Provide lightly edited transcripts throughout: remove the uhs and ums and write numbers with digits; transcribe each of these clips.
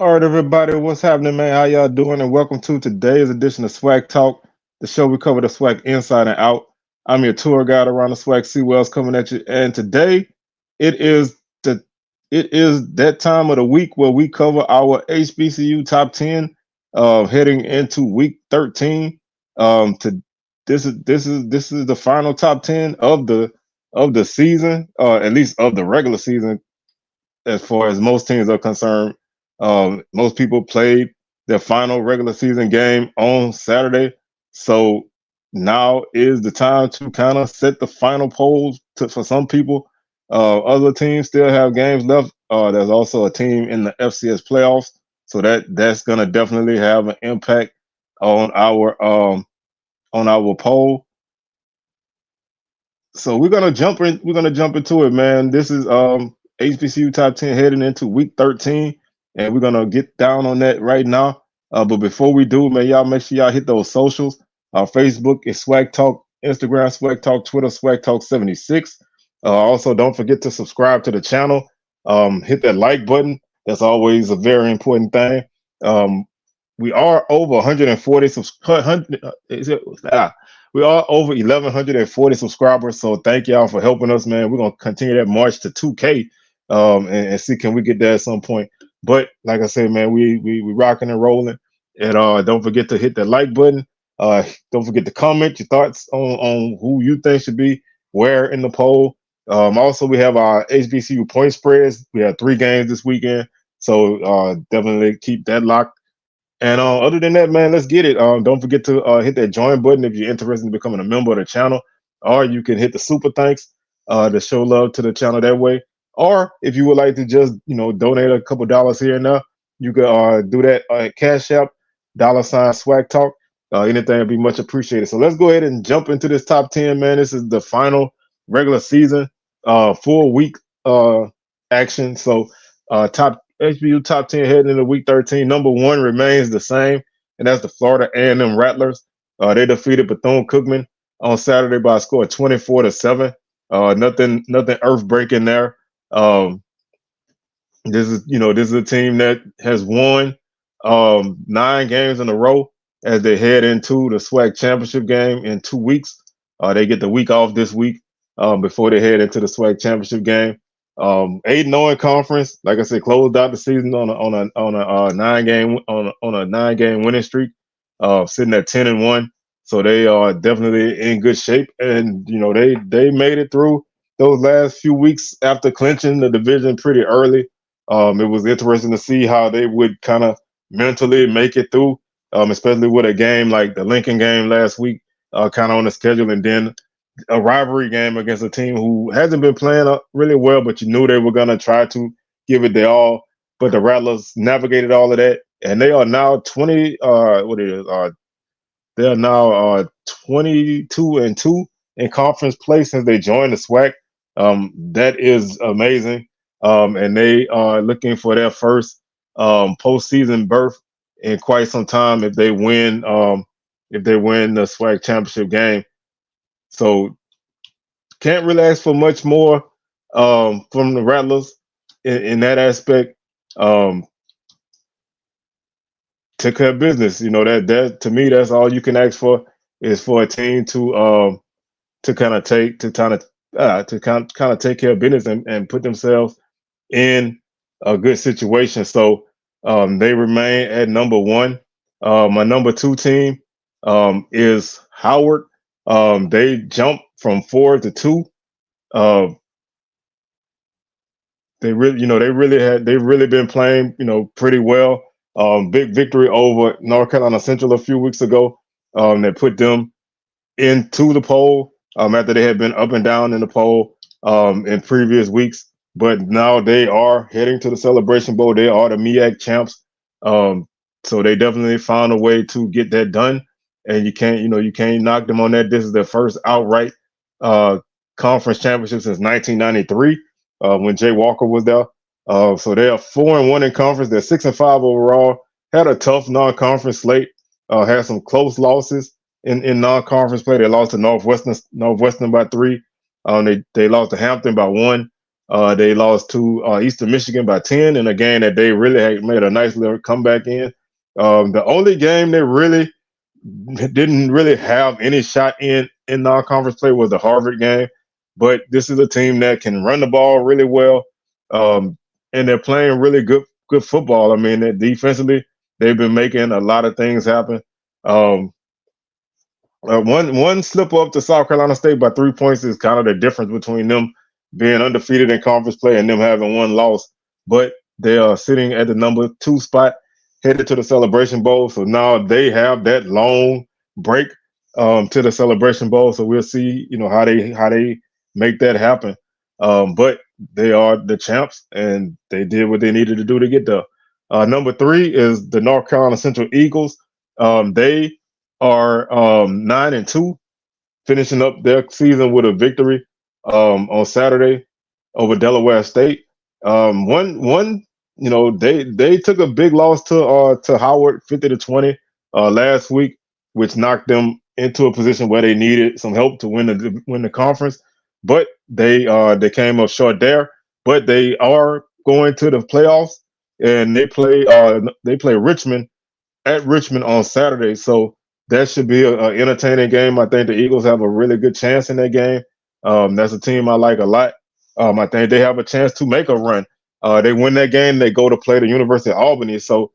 All right, everybody, what's happening, man? How y'all doing? And welcome to today's edition of Swag Talk, the show we cover the swag inside and out. I'm your tour guide around the swag Sea Wells coming at you, and today it is the it is that time of the week where we cover our HBCU Top 10, heading into Week 13. To this is the final Top 10 of the season, at least of the regular season, as far as most teams are concerned. Most people played their final regular season game on Saturday. So now is the time to kind of set the final polls for some people. Other teams still have games left. There's also a team in the FCS playoffs. So that's gonna definitely have an impact on our poll. So we're gonna jump into it, man. This is HBCU Top 10 heading into Week 13, and we're gonna get down on that right now. But before we do, man, y'all make sure y'all hit those socials. Facebook is Swag Talk, Instagram Swag Talk, Twitter Swag Talk 76. Also, don't forget to subscribe to the channel. Hit that like button. That's always a very important thing. We are over 140 we are over 1,140 subscribers. So thank y'all for helping us, man. We're gonna continue that march to 2K, and see can we get there at some point. But like I said, man, we rocking and rolling. And don't forget to hit the like button. Don't forget to comment your thoughts on who you think should be where in the poll. Also, we have our HBCU point spreads. We have 3 games this weekend, so definitely keep that locked. And other than that, man, let's get it. Don't forget to hit that join button if you're interested in becoming a member of the channel, or you can hit the super thanks to show love to the channel that way. Or if you would like to just donate a couple dollars here and there, you can do that at Cash App $Swag Talk. Anything would be much appreciated. So let's go ahead and jump into this top 10, man. This is the final regular season full week action. So top HBU Top 10 heading into Week 13. Number 1 remains the same, and that's the Florida A&M Rattlers. They defeated Bethune-Cookman on Saturday by a score of 24-7. Nothing earth breaking there. This is a team that has won 9 games in a row as they head into the SWAC championship game in 2 weeks. They get the week off this week before they head into the SWAC championship game. 8-0 in conference. Like I said, closed out the season on a 9-game winning streak, sitting at 10-1. So they are definitely in good shape, and they made it through those last few weeks after clinching the division pretty early. It was interesting to see how they would kind of mentally make it through, especially with a game like the Lincoln game last week, kind of on the schedule, and then a rivalry game against a team who hasn't been playing really well, but you knew they were going to try to give it their all. But the Rattlers navigated all of that, and they are now 20. They are now 22-2 in conference play since they joined the SWAC. That is amazing, and they are looking for their first postseason berth in quite some time if they win the SWAC championship game. So can't really ask for much more from the Rattlers in that aspect. Took care of business. That to me, that's all you can ask for, is for a team to kind of take care of business and put themselves in a good situation. So they remain at number 1. My number 2 team is Howard. They jumped from 4 to 2. They've really been playing, pretty well. Big victory over North Carolina Central a few weeks ago. That put them into the poll after they had been up and down in the poll in previous weeks. But now they are heading to the Celebration Bowl. They are the MEAC champs. Um, so they definitely found a way to get that done. And you can't knock them on that. This is their first outright uh, conference championship since 1993 when Jay Walker was there. So they are 4-1 in conference. They're 6-5 overall. Had a tough non-conference slate. Had some close losses in non-conference play. They lost to Northwestern by 3. They lost to Hampton by 1. They lost to Eastern Michigan by 10 in a game that they really had made a nice little comeback in. The only game they really didn't really have any shot in non-conference play was the Harvard game. But this is a team that can run the ball really well, um, and they're playing really good football. I mean, defensively, they've been making a lot of things happen. Um, one slip up to South Carolina State by 3 points is kind of the difference between them being undefeated in conference play and them having one loss. But they are sitting at the number 2 spot, headed to the Celebration Bowl. So now they have that long break to the Celebration Bowl. So we'll see, how they make that happen. But they are the champs, and they did what they needed to do to get there. Number 3 is the North Carolina Central Eagles. They are 9-2, finishing up their season with a victory on Saturday over Delaware State. One, they took a big loss to Howard, 50-20 last week, which knocked them into a position where they needed some help to win the conference. But they came up short there. But they are going to the playoffs, and they play Richmond at Richmond on Saturday. So that should be an entertaining game. I think the Eagles have a really good chance in that game. That's a team I like a lot. I think they have a chance to make a run. They win that game, they go to play the University of Albany. So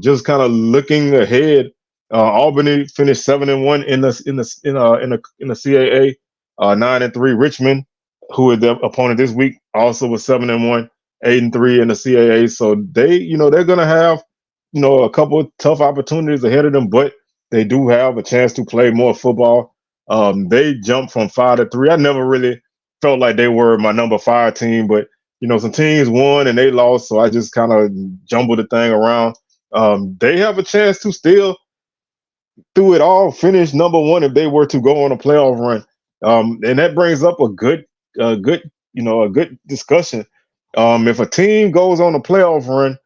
just kind of looking ahead, Albany finished 7-1 in the CAA. 9-3 Richmond, who is their opponent this week, also was 7-1, 8-3 in the CAA. So they're gonna have a couple of tough opportunities ahead of them, but they do have a chance to play more football. They jumped from 5-3. I never really felt like they were my number 5 team, but some teams won and they lost, so I just kind of jumbled the thing around. They have a chance to still, through it all, finish number 1 if they were to go on a playoff run. And that brings up a good discussion. If a team goes on a playoff run,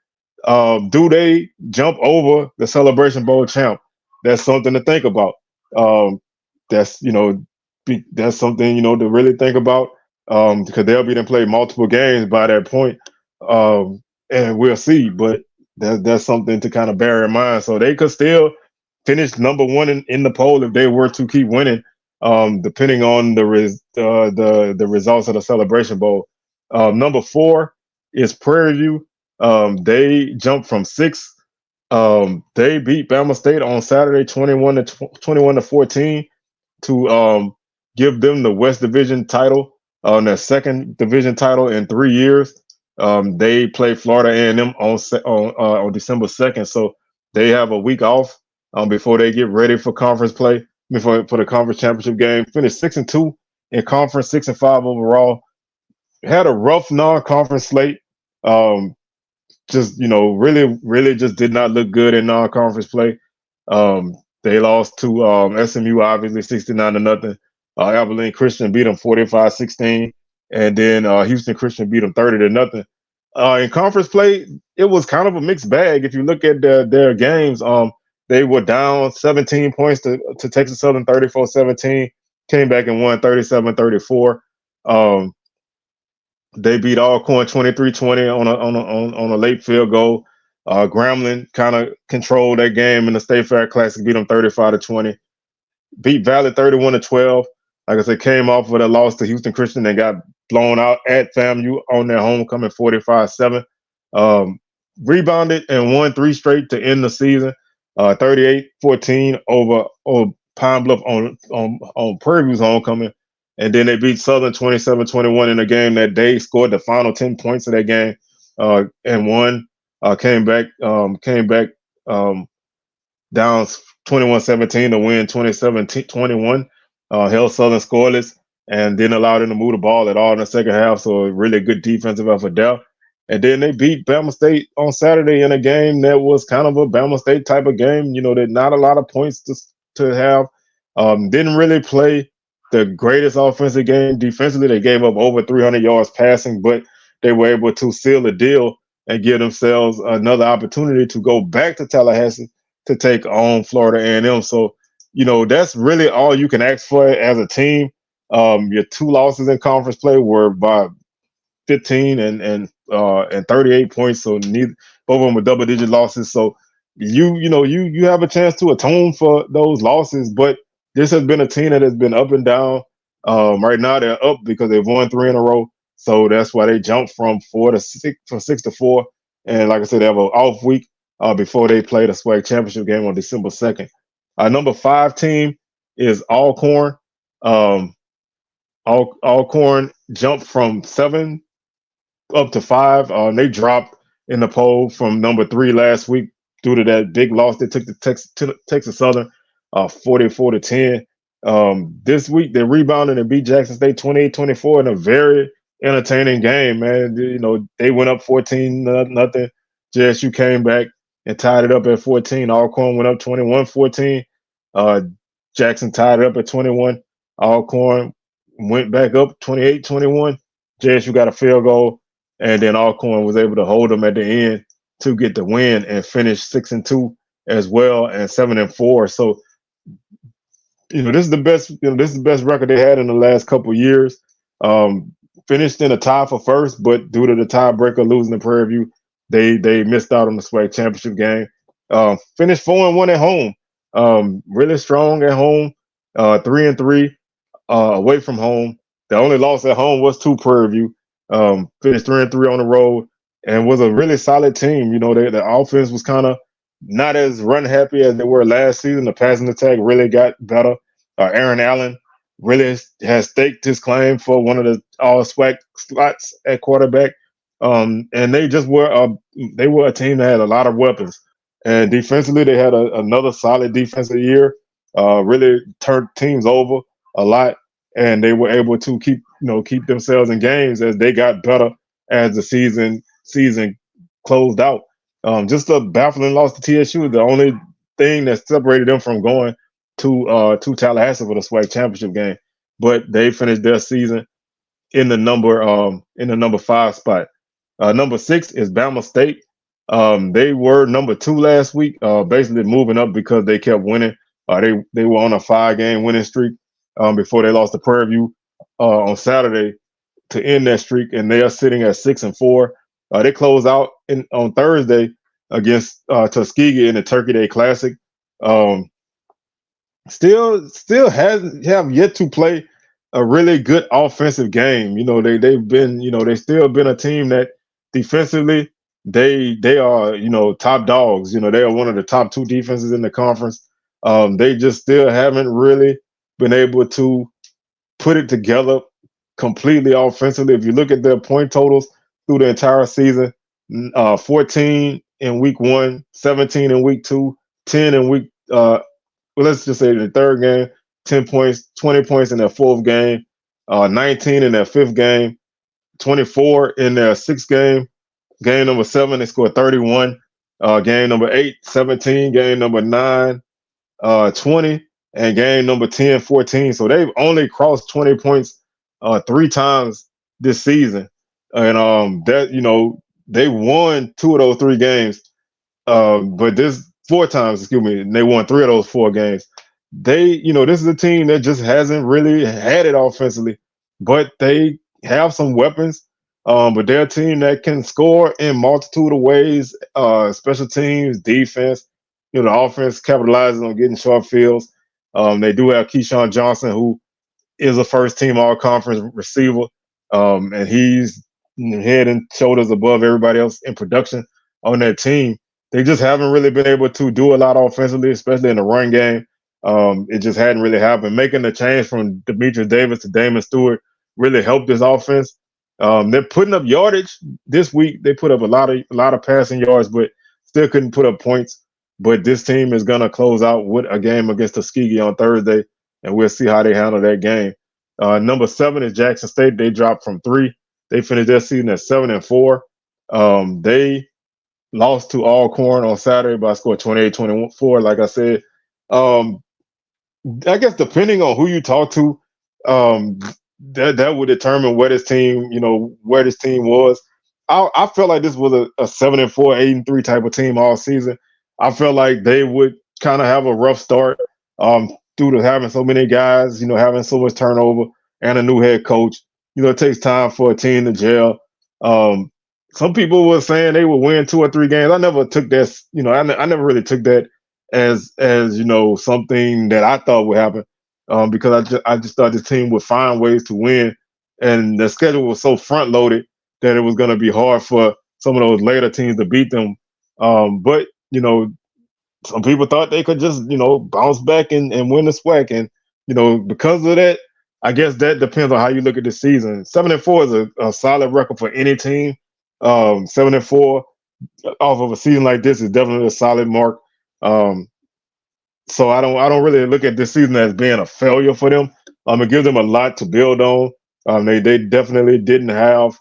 do they jump over the Celebration Bowl champ? That's something to think about. Um, that's something to really think about because they'll be to play multiple games by that point, and we'll see. But that's something to kind of bear in mind. So they could still finish number 1 in the poll if they were to keep winning, depending on the results of the Celebration Bowl. Number 4 is Prairie View. They jumped from 6. They beat Bama State on Saturday, 21-14, to give them the West Division title, their second division title in 3 years. They play Florida A&M on December 2nd, so they have a week off before they get ready for conference play, before for the conference championship game. Finished 6-2 in conference, 6-5 overall. Had a rough non-conference slate. Just really, really just did not look good in non-conference play. They lost to SMU, obviously 69-0. Abilene Christian beat them 45-16, and then Houston Christian beat them 30-0. In conference play, it was kind of a mixed bag. If you look at their games, they were down 17 points to Texas Southern, 34-17. Came back and won 37-34. They beat Alcorn 23-20 on a late field goal. Grambling kind of controlled that game in the State Fair Classic, beat them 35-20. Beat Valley 31-12. Like I said, came off with a loss to Houston Christian and got blown out at FAMU on their homecoming 45-7. Rebounded and won 3 straight to end the season. 38-14 over Pine Bluff on Prairie View's homecoming. And then they beat Southern 27-21 in a game that they scored the final 10 points of that game and won. Came back down 21-17 to win 27-21. Held Southern scoreless and didn't allow them to move the ball at all in the second half. So a really good defensive effort there. And then they beat Bama State on Saturday in a game that was kind of a Bama State type of game. That not a lot of points to have. Didn't really play the greatest offensive game. Defensively, they gave up over 300 yards passing, but they were able to seal the deal and give themselves another opportunity to go back to Tallahassee to take on Florida A&M. So, that's really all you can ask for as a team. Your two losses in conference play were by 15 and 38 points. So neither both of them were double digit losses. So you have a chance to atone for those losses, but this has been a team that has been up and down. Right now they're up because they've won 3 in a row. So that's why they jumped from 6 to 4. And like I said, they have an off week before they play the SWAC championship game on December 2nd. Number 5 team is Alcorn. Alcorn jumped from 7 up to 5. They dropped in the poll from number 3 last week due to that big loss they took to Texas Southern, 44-10. This week they rebounded and beat Jackson State 28-24 in a very entertaining game, man. They went up 14-0. JSU came back and tied it up at 14. Alcorn went up 21-14. Jackson tied it up at 21. Alcorn went back up 28-21. JSU got a field goal, and then Alcorn was able to hold them at the end to get the win and finish 6-2 as well and 7-4. So, this is the best. This is the best record they had in the last couple of years. Finished in a tie for first, but due to the tiebreaker losing to Prairie View, they missed out on the SWAC championship game. Finished 4-1 at home. Really strong at home. 3-3 away from home. The only loss at home was to Prairie View. Finished 3-3 on the road and was a really solid team. The offense was kind of not as run happy as they were last season. The passing attack really got better. Aaron Allen really has staked his claim for one of the all SWAC slots at quarterback. And they just were a team that had a lot of weapons. And defensively, they had another solid defensive year. Really turned teams over a lot, and they were able to keep themselves in games as they got better as the season closed out. Just a baffling loss to TSU. The only thing that separated them from going to Tallahassee for the SWAC championship game, but they finished their season in the number 5 spot. Number 6 is Bama State. They were number 2 last week, basically moving up because they kept winning. They were on a 5-game winning streak before they lost to Prairie View on Saturday to end that streak, and they are sitting at 6-4. They close out on Thursday against Tuskegee in the Turkey Day Classic. Still have yet to play a really good offensive game. They've still been a team that defensively they are top dogs. They are one of the top 2 defenses in the conference. They just still haven't really been able to put it together completely offensively. If you look at their point totals through the entire season, 14 in week 1, 17 in week 2, 10 in week let's just say the 3rd game, 10 points, 20 points in their 4th game, 19 in their 5th game, 24 in their 6th game. Game number 7, they scored 31. Game number 8, 17. Game number 9, 20. And game number 10, 14. So they've only crossed 20 points 3 times this season. And they won 2 of those 3 games. But this 4 times, excuse me, and they won 3 of those 4 games. This is a team that just hasn't really had it offensively, but they have some weapons. But they're a team that can score in multitude of ways, special teams, defense. The offense capitalizes on getting short fields. They do have Keyshawn Johnson, who is a first-team all-conference receiver, and he's head and shoulders above everybody else in production on that team. They just haven't really been able to do a lot offensively, especially in the run game. It just hadn't really happened. Making the change from Demetrius Davis to Damon Stewart really helped this offense. They're putting up yardage this week. They put up a lot of passing yards, but still couldn't put up points. But this team is gonna close out with a game against Tuskegee on Thursday, and we'll see how they handle that game. Number 7 is Jackson State. They dropped from 3. They finished their season at 7-4. They lost to Alcorn on Saturday by a score 28-24. Like I said, um, I guess depending on who you talk to, um, that would determine where this team, where this team was. I felt like this was a 7-4, 8-3 type of team all season. I felt like they would kind of have a rough start due to having so many guys, having so much turnover and a new head coach. It takes time for a team to gel. Um, some people were saying they would win 2 or 3 games. I never took that, I never really took that as something that I thought would happen, because I just thought this team would find ways to win, and the schedule was so front loaded that it was going to be hard for some of those later teams to beat them. But some people thought they could just bounce back and win the SWAC, and because of that, I guess that depends on how you look at the season. 7-4 is a solid record for any team. 7-4 off of a season like this is definitely a solid mark. Um, so I don't really look at this season as being a failure for them. It gives them a lot to build on. They definitely didn't have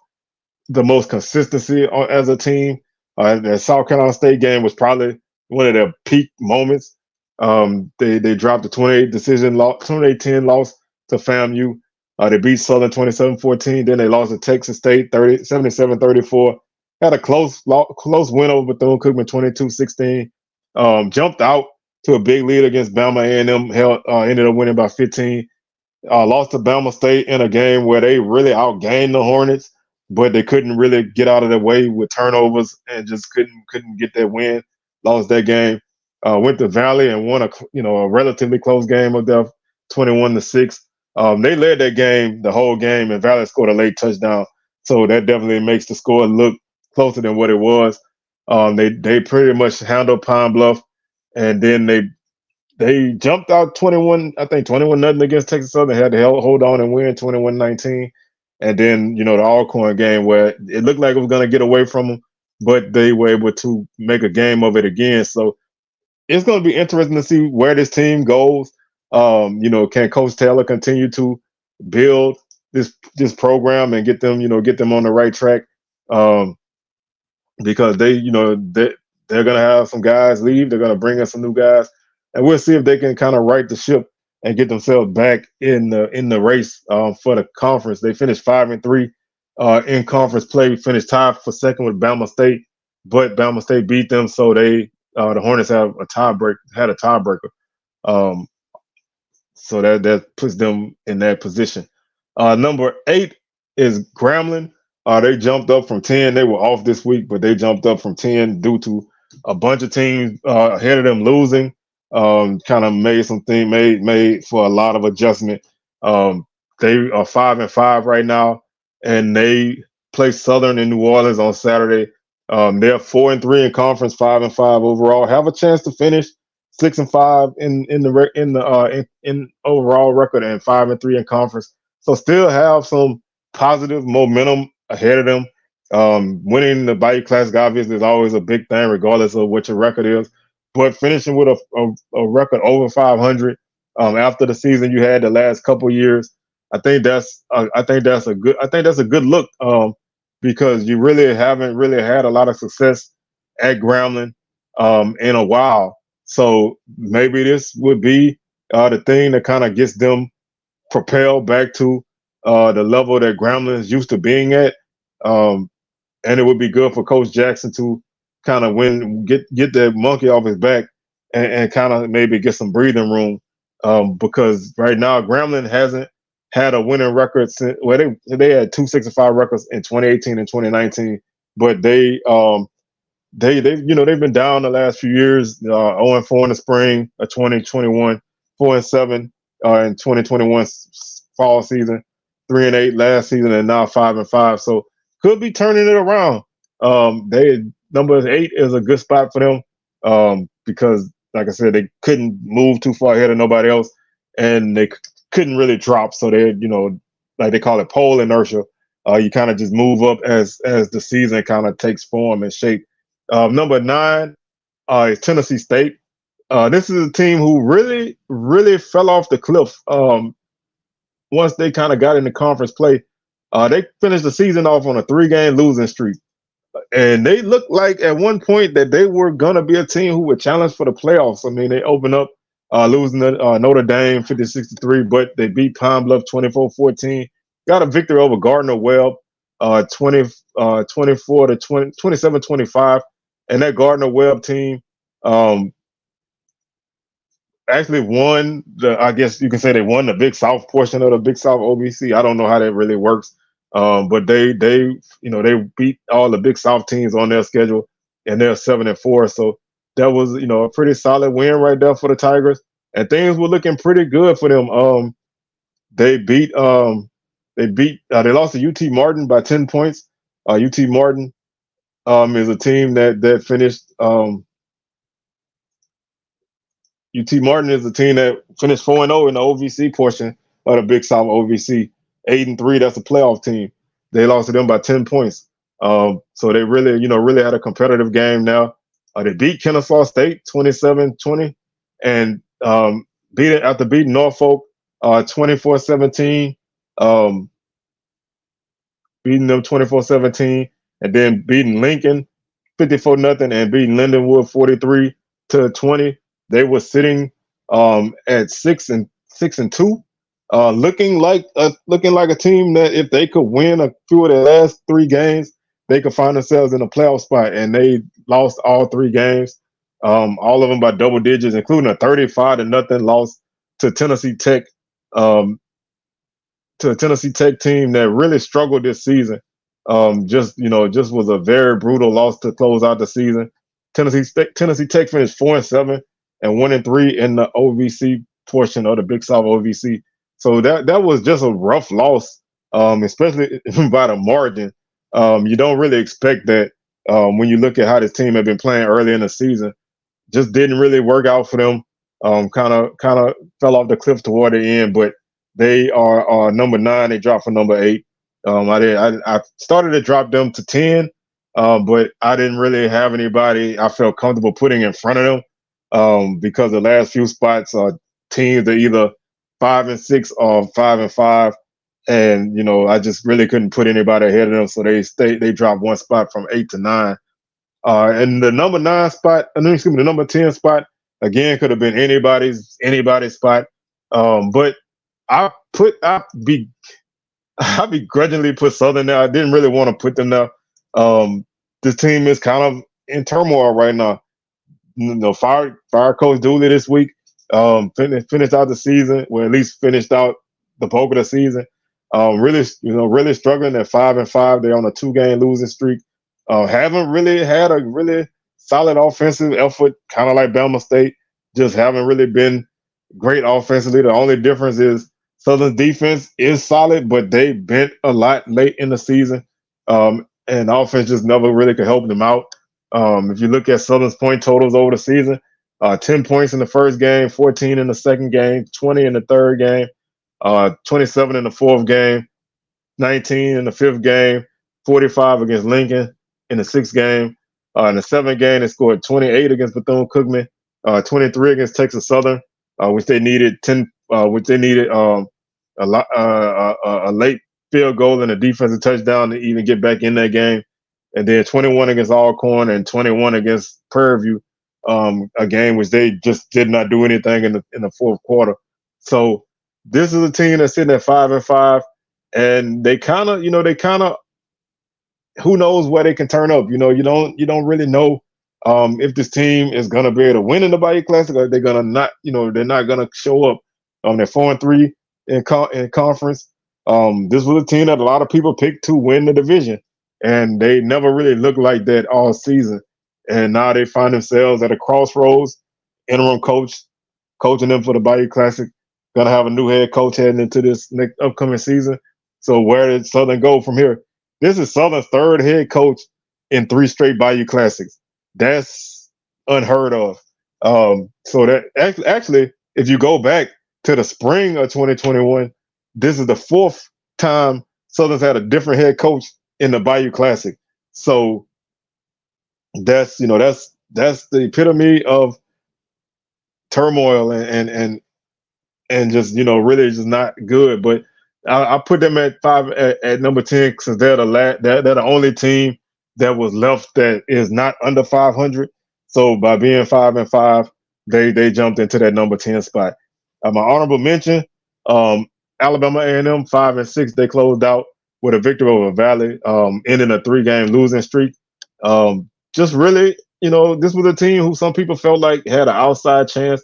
the most consistency as a team. The South Carolina State game was probably one of their peak moments. They dropped the 28-10 loss to FAMU. They beat Southern 27-14. Then they lost to Texas State 77-34. Had a close win over Bethune-Cookman 22-16. Jumped out to a big lead against Bama A&M. Ended up winning by 15. Lost to Bama State in a game where they really outgained the Hornets, but they couldn't really get out of their way with turnovers and just couldn't get that win. Lost that game. Went to Valley and won a relatively close game of their 21-6. They led that game the whole game, and Valley scored a late touchdown, so that definitely makes the score look closer than what it was. They pretty much handled Pine Bluff, and then they jumped out 21, I think 21 nothing against Texas Southern. Had to hold on and win 21-19. And then, the Alcorn game where it looked like it was going to get away from them, but they were able to make a game of it again. So it's going to be interesting to see where this team goes. Can Coach Taylor continue to build this program and get them on the right track? Because they're going to have some guys leave. They're going to bring in some new guys, and we'll see if they can kind of right the ship and get themselves back in the race for the conference. They finished 5-3 in conference play. Finished tied for second with Bama State, but Bama State beat them, so the Hornets had a tiebreaker. Um, so that puts them in that position. Number 8 is Grambling. They jumped up from 10. They were off this week, but they jumped up from 10 due to a bunch of teams ahead of them losing. Kind of made for a lot of adjustment. They are 5-5 right now, and they play Southern in New Orleans on Saturday. They're 4-3 in conference, 5-5 overall. Have a chance to finish 6-5 in overall record, and 5-3 in conference. So still have some positive momentum ahead of them. Winning the Bayou Classic obviously is always a big thing, regardless of what your record is. But finishing with a record over 500 after the season you had the last couple years, I think that's a good look, because you really haven't really had a lot of success at Grambling in a while. So maybe this would be the thing that kind of gets them propelled back to the level that Grambling is used to being at. Um, and it would be good for Coach Jackson to kind of get that monkey off his back and kind of maybe get some breathing room, because right now Grambling hasn't had a winning record since, well, they had 2-6-5 records in 2018 and 2019, but they've been down the last few years. 0-4 in the spring of 2021, 4-7 in 2021 fall season, 3-8 last season, and now 5-5. So could be turning it around. They number 8 is a good spot for them, because, like I said, they couldn't move too far ahead of nobody else, and they couldn't really drop. So they, like they call it pole inertia. You kind of just move up as the season kind of takes form and shape. Number 9, is Tennessee State. This is a team who really, really fell off the cliff once they kind of got into conference play. They finished the season off on a 3-game losing streak. And they looked like at one point that they were going to be a team who would challenge for the playoffs. I mean, they opened up losing to Notre Dame 50-63, but they beat Pine Bluff 24-14. Got a victory over Gardner Webb 24 to 27-25. And that Gardner Webb team um, actually won I guess you can say they won the Big South portion of the Big South OVC. I don't know how that really works. But they beat all the Big South teams on their schedule, and they're 7-4. So that was a pretty solid win right there for the Tigers, and things were looking pretty good for them. They beat they lost to UT Martin by 10 points. UT Martin is a team that finished. UT Martin is a team that finished 4-0 in the OVC portion of the Big South OVC. 8-3, that's a playoff team. They lost to them by 10 points. So they really had a competitive game now. They beat Kennesaw State 27-20 and after beating Norfolk 24-17, beating them 24-17, and then beating Lincoln 54-0 and beating Lindenwood 43-20. They were sitting at 6-2, looking like a team that if they could win a few of their last 3 games, they could find themselves in a playoff spot. And they lost all 3 games, all of them by double digits, including a 35-0 loss to Tennessee Tech, team that really struggled this season. Just was a very brutal loss to close out the season. Tennessee Tech finished 4-7 and 1-3 in the OVC portion of the Big South OVC. So that was just a rough loss, especially by the margin. You don't really expect that when you look at how this team had been playing early in the season. Just didn't really work out for them. Kind of fell off the cliff toward the end, but they are number 9. They dropped for number 8. I started to drop them to 10, but I didn't really have anybody I felt comfortable putting in front of them because the last few spots are teams that either 5-6 or 5-5, and I just really couldn't put anybody ahead of them. So they dropped 1 spot from 8 to 9. And the number 9 spot, the number 10 spot again could have been anybody's spot. But I begrudgingly put Southern there. I didn't really want to put them there. This team is kind of in turmoil right now. Fire Coach Dooley this week. Finished out the season, well, at least finished out the bulk of the season. Really struggling at 5-5. They're on a 2-game losing streak. Haven't really had a really solid offensive effort, kind of like Bama State. Just haven't really been great offensively. The only difference is Southern's defense is solid, but they bent a lot late in the season, and offense just never really could help them out. If you look at Southern's point totals over the season, 10 points in the first game, 14 in the second game, 20 in the third game, 27 in the fourth game, 19 in the fifth game, 45 against Lincoln in the sixth game. In the seventh game, they scored 28 against Bethune-Cookman, 23 against Texas Southern, which they needed a late field goal and a defensive touchdown to even get back in that game. And then 21 against Alcorn and 21 against Prairie View, a game which they just did not do anything in the fourth quarter. So this is a team that's sitting at 5-5, and they kind of who knows where they can turn up. You don't really know if this team is gonna be able to win in the Bayou Classic, or they're gonna not. They're not gonna show up. They're 4-3 in conference. This was a team that a lot of people picked to win the division, and they never really looked like that all season. And now they find themselves at a crossroads. Interim coach coaching them for the Bayou Classic. Gonna have a new head coach heading into this next upcoming season. So where did Southern go from here? This is Southern's third head coach in 3 straight Bayou Classics. That's unheard of. So that actually, if you go back to the spring of 2021, this is the 4th time Southern's had a different head coach in the Bayou Classic. So that's that's the epitome of turmoil and just really just not good. But I put them at five at number 10 because they're the only team that was left that is not under 500. So by being 5-5, they jumped into that number 10 spot. My honorable mention, um, Alabama A&M 5-6. They closed out with a victory over Valley, ending a 3-game losing streak. Just really, this was a team who some people felt like had an outside chance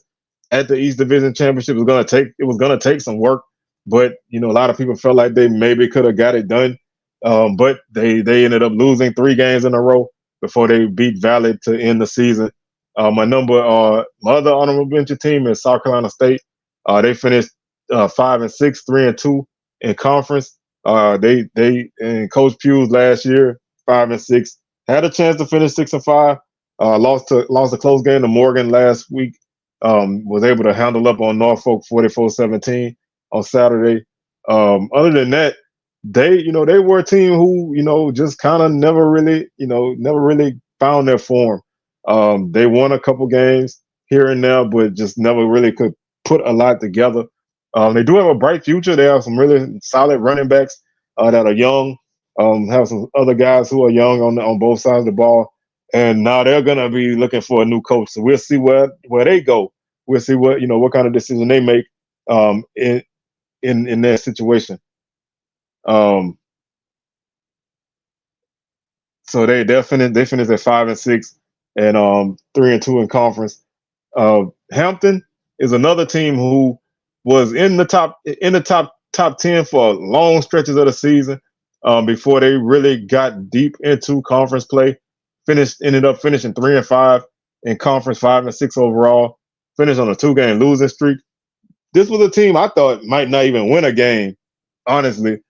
at the East Division Championship. It was gonna take some work, but a lot of people felt like they maybe could have got it done. But they ended up losing 3 games in a row before they beat Valley to end the season. My other honorable mention team is South Carolina State. They finished 5-6, 3-2 in conference. They in Coach Pugh's last year 5-6 had a chance to finish 6-5. Lost a close game to Morgan last week. Was able to handle up on Norfolk 44-17 on Saturday. Other than that, they were a team who just kind of never really found their form. They won a couple games here and there, but just never really could put a lot together. They do have a bright future. They have some really solid running backs that are young. Have some other guys who are young on both sides of the ball, and now they're gonna be looking for a new coach. So we'll see where they go. We'll see what kind of decision they make in that situation. Um, so they finished at 5-6 and 3-2 in conference. Hampton is another team who was in the top 10 for long stretches of the season before they really got deep into conference play. Ended up finishing 3-5 in conference, 5-6 overall. Finished on a 2-game losing streak. This was a team I thought might not even win a game, honestly,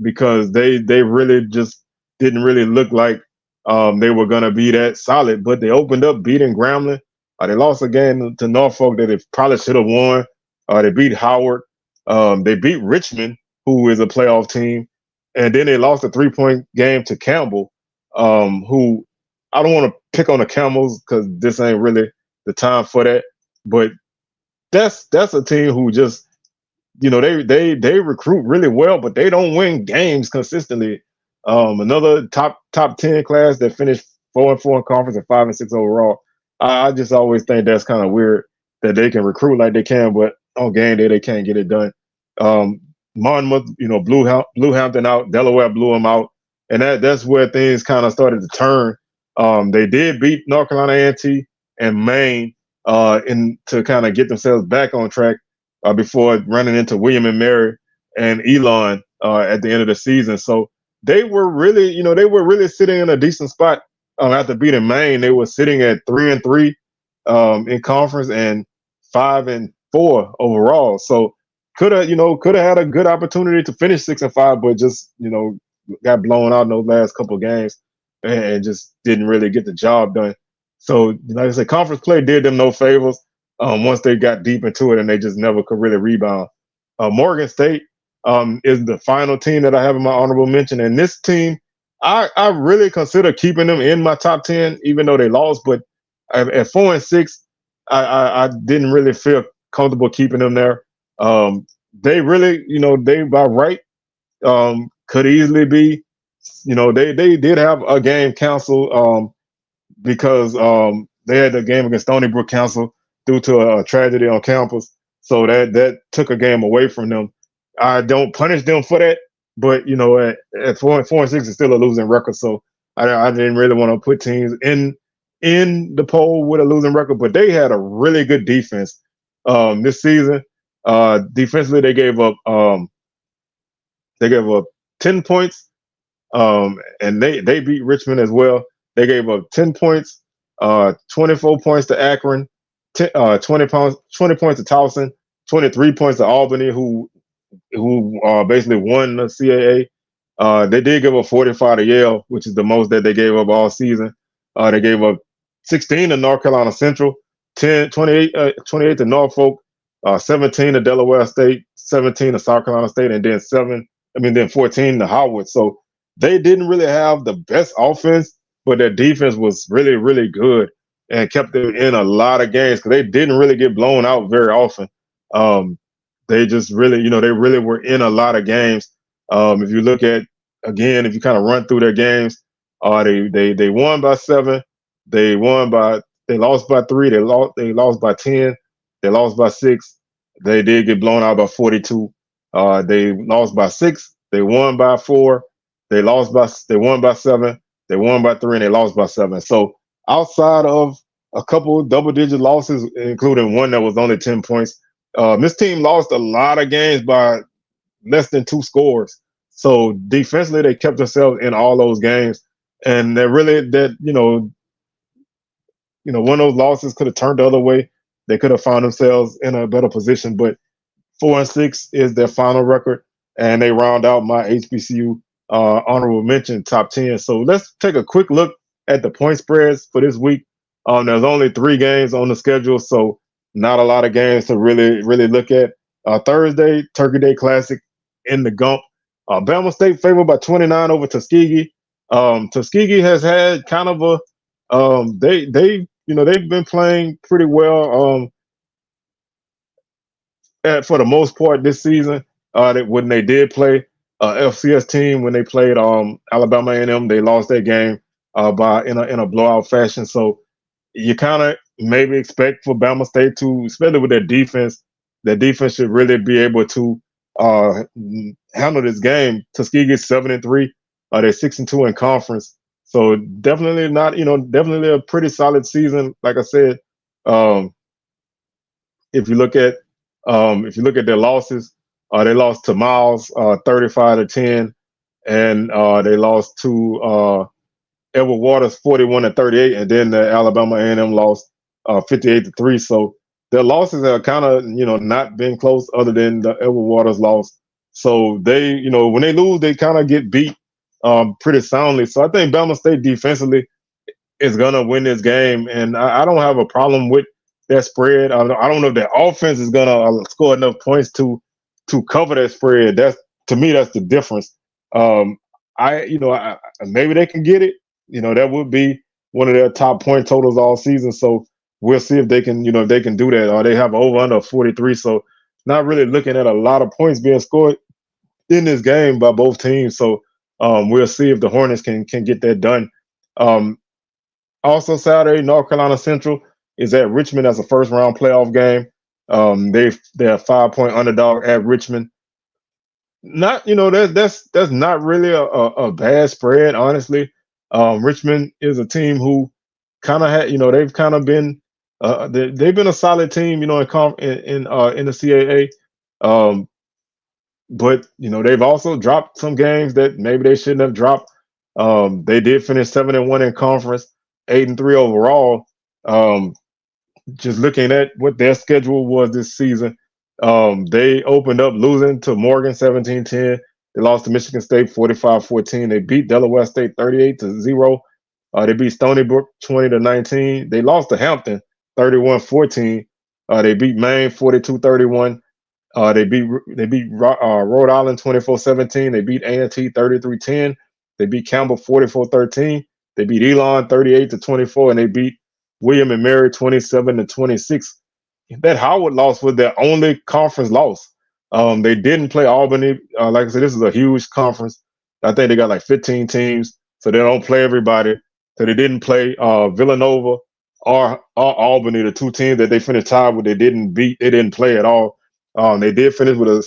because they really just didn't really look like they were gonna be that solid. But they opened up beating Grambling. They lost a game to Norfolk that they probably should have won. They beat Howard. They beat Richmond, who is a playoff team, and then they lost a 3-point game to Campbell, who I don't want to pick on the Camels because this ain't really the time for that. But that's a team who just they recruit really well, but they don't win games consistently. Another top 10 class that finished 4-4 in conference and 5-6 overall. I just always think that's kind of weird that they can recruit like they can, but on game day they can't get it done. Monmouth, blew Hampton out. Delaware blew them out, and that's where things kind of started to turn. They did beat North Carolina A&T and Maine in to kind of get themselves back on track before running into William and Mary and Elon at the end of the season. So they were really sitting in a decent spot after beating Maine. They were sitting at 3-3 in conference and 5-4 overall. So could have had a good opportunity to finish 6-5, but just got blown out in those last couple of games and just didn't really get the job done. So like I said, conference play did them no favors once they got deep into it, and they just never could really rebound. Morgan State is the final team that I have in my honorable mention, and this team, I really consider keeping them in my top 10, even though they lost. But at 4-6, I didn't really feel comfortable keeping them there. They really, they by right could easily be. They did have a game canceled because they had the game against Stony Brook Council due to a tragedy on campus. So that took a game away from them. I don't punish them for that, but at 4-6, it's still a losing record. So I didn't really want to put teams in the poll with a losing record, but they had a really good defense this season. Defensively, they gave up 10 points, and they beat Richmond as well. They gave up 10 points, 24 points to Akron, 20 points to Towson, 23 points to Albany, who basically won the CAA. They did give up 45 to Yale, which is the most that they gave up all season. They gave up 16 to North Carolina Central, 28 to Norfolk, 17 to Delaware State, 17 to South Carolina State, and then 14 to Howard. So they didn't really have the best offense, but their defense was really, really good. and kept them in a lot of games because they didn't really get blown out very often. Um, they just really, they really were in a lot of games. If you look at again, if you kind of run through their games, they won by 7, they lost by 3, they lost by 10, they lost by 6, they did get blown out by 42. They lost by 6, they won by 4, they won by 7, they won by 3, and they lost by 7. So outside of a couple double digit losses, including one that was only 10 points, this team lost a lot of games by less than 2 scores. So defensively, they kept themselves in all those games, and they're really that one of those losses could have turned the other way. They could have found themselves in a better position, but 4-6 is their final record, and they round out my HBCU honorable mention top 10. So let's take a quick look at the point spreads for this week. There's only 3 games on the schedule, so not a lot of games to really look at. Thursday, Turkey Day Classic in the Gump. Bama State favored by 29 over Tuskegee. Tuskegee has had kind of a they've been playing pretty well. For the most part this season. When they did play FCS team, when they played Alabama A&M, they lost that game by in a blowout fashion. So you kind of maybe expect for Bama State to, especially with their defense should really be able to uh, handle this game. Tuskegee's 7-3. They're 6-2 in conference. So definitely not, definitely a pretty solid season. Like I said, um, if you look at their losses, they lost to Miles 35-10, and they lost to Edward Waters 41-38, and then the Alabama A&M lost 58-3. So their losses have kind of not been close, other than the Edward Waters loss. So they when they lose, they kind of get beat pretty soundly. So I think Bama State defensively is gonna win this game, and I don't have a problem with that spread. I don't know if their offense is gonna score enough points to cover that spread. That's to me, that's the difference. Um, maybe they can get it. That would be one of their top point totals all season. So we'll see if they can, if they can do that. Or they have over under 43. So not really looking at a lot of points being scored in this game by both teams. So we'll see if the Hornets can get that done. Um, Also Saturday, North Carolina Central is at Richmond as a first round playoff game. They're a 5-point underdog at Richmond. Not that's not really a bad spread, honestly. Richmond is a team who kind of had they've kind of been they've been a solid team in the CAA. Um, but they've also dropped some games that maybe they shouldn't have dropped. They did finish 7-1 in conference, 8-3 overall. Just looking at what their schedule was this season, they opened up losing to Morgan 17-10. They lost to Michigan State 45-14. They beat Delaware State 38-0. They beat Stony Brook 20-19. They lost to Hampton 31-14. They beat Maine 42-31. They beat Rhode Island 24-17. They beat A&T 33-10. They beat Campbell 44-13. They beat Elon 38-24, and they beat William and Mary 27-26. That Howard loss was their only conference loss. They didn't play Albany. Like I said, this is a huge conference. I think they got like 15 teams, so they don't play everybody. So they didn't play Villanova or Albany, the 2 teams that they finished tied with. They didn't beat. They didn't play at all. They did finish with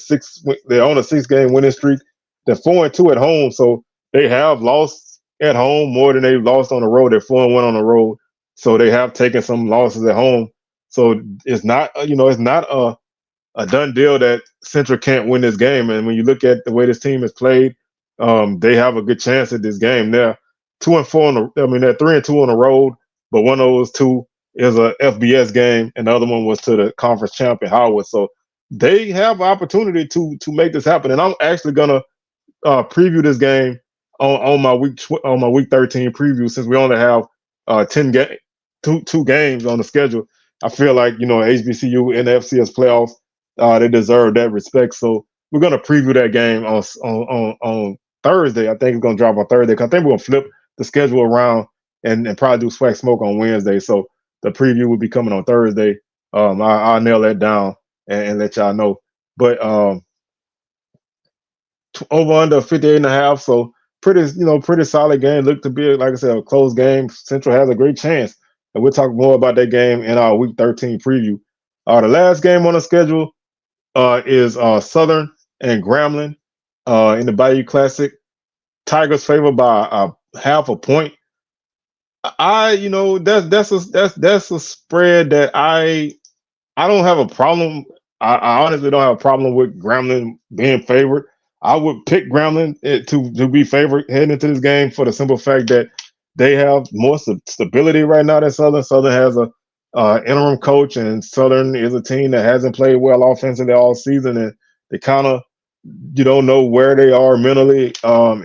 they're on a 6-game winning streak. They're 4-2 at home, so they have lost at home more than they've lost on the road. They're 4-1 on the road, so they have taken some losses at home. So it's not it's not a done deal that Central can't win this game. And when you look at the way this team has played, they have a good chance at this game. They're 2-4 they're 3-2 on the road, but one of those 2 is a FBS game, and the other one was to the conference champion Howard. So they have an opportunity to make this happen. And I'm actually gonna preview this game on my week 13 preview, since we only have 2 games on the schedule. I feel like HBCU in the FCS playoffs, they deserve that respect. So we're gonna preview that game on Thursday. I think it's gonna drop on Thursday, because I think we're gonna flip the schedule around and probably do SWAC Smoke on Wednesday. So the preview will be coming on Thursday. I'll nail that down and let y'all know. But over under 58.5. So pretty solid game. Looked to be, like I said, a close game. Central has a great chance. And we'll talk more about that game in our week 13 preview. The last game on the schedule is Southern and Grambling in the Bayou Classic. Tigers favored by half a point. That's a spread that I don't have a problem. I honestly don't have a problem with Grambling being favored. I would pick Grambling to be favored heading into this game for the simple fact that they have more stability right now than Southern. Southern has a interim coach, and Southern is a team that hasn't played well offensively all season, and they kind of you don't know where they are mentally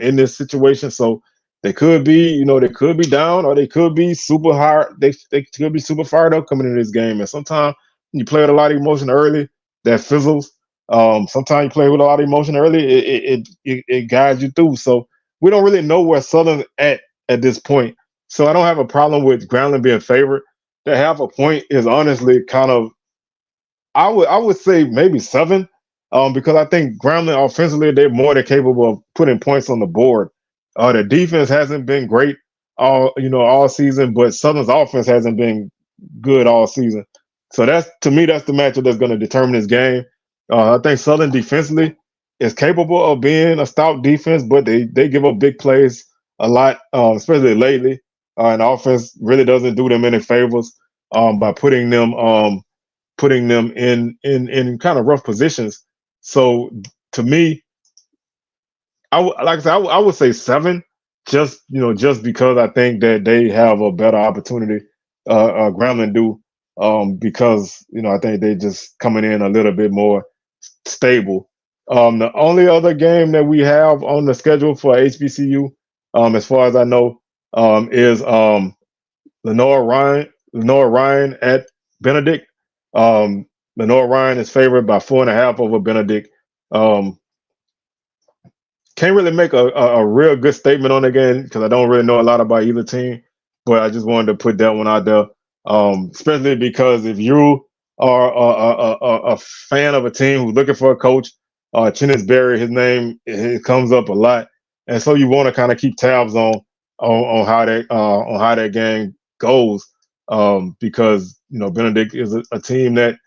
in this situation. So they could be down, or they could be super hard. They could be super fired up coming into this game, and sometimes you play with a lot of emotion early, that fizzles. Sometimes you play with a lot of emotion early, it guides you through. So we don't really know where Southern at this point. So I don't have a problem with Grambling being favored. That half a point is honestly kind of I would say maybe 7, because I think Grambling offensively they're more than capable of putting points on the board. The defense hasn't been great all season, but Southern's offense hasn't been good all season. So that's to me that's the matchup that's going to determine this game. I think Southern defensively is capable of being a stout defense, but they give up big plays a lot, especially lately. And offense really doesn't do them any favors by putting them in kind of rough positions. So to me, like I said, I would say 7, just because I think that they have a better opportunity. Grambling do, because I think they just coming in a little bit more stable. The only other game that we have on the schedule for HBCU, as far as I know, is Lenore Ryan at Benedict. Lenore Ryan is favored by 4.5 over Benedict. Um, can't really make a real good statement on the game because I don't really know a lot about either team, but I just wanted to put that one out there, especially because if you are a fan of a team who's looking for a coach, Chennis Berry, his name it comes up a lot, and so you want to kind of keep tabs on how that game goes, because Benedict is a team that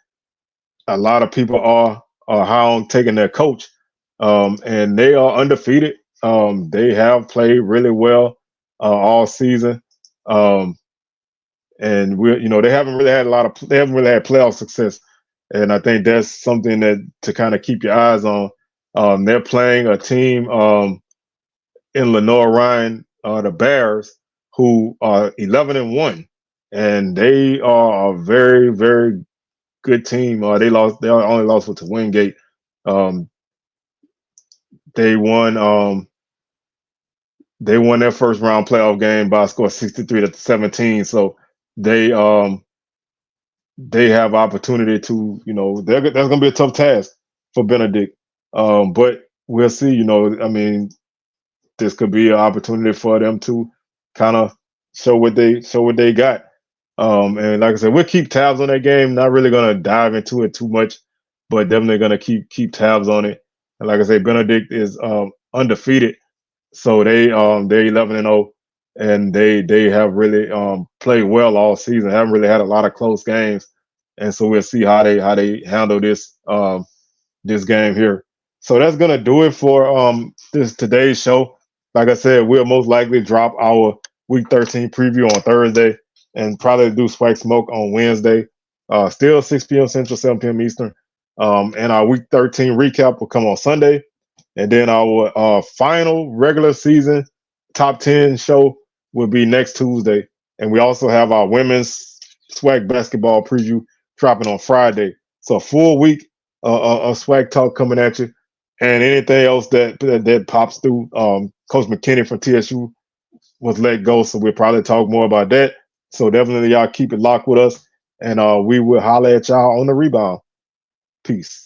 a lot of people are high on taking their coach, and they are undefeated. They have played really well all season, um, and they haven't really had playoff success, and I think that's something that to kind of keep your eyes on. They're playing a team in Lenore Ryan, the Bears, who are 11-1, and they are a very very good team. They lost. They only lost to Wingate. Um, they won. They won their first round playoff game by a score 63-17. So they they have opportunity to that's going to be a tough task for Benedict. But we'll see. I mean, this could be an opportunity for them to kind of show what they got. And like I said, we'll keep tabs on that game. Not really gonna dive into it too much, but definitely gonna keep tabs on it. And like I said, Benedict is undefeated, so they're 11-0, and they have really played well all season. Haven't really had a lot of close games, and so we'll see how they handle this game here. So that's gonna do it for this today's show. Like I said, we'll most likely drop our week 13 preview on Thursday and probably do Spike Smoke on Wednesday. Still 6 p.m. Central, 7 p.m. Eastern. And our week 13 recap will come on Sunday. And then our final regular season top 10 show will be next Tuesday. And we also have our women's SWAC basketball preview dropping on Friday. So a full week of SWAC talk coming at you. And anything else that pops through, Coach McKinney from TSU was let go, so we'll probably talk more about that. So definitely y'all keep it locked with us, and we will holler at y'all on the rebound. Peace.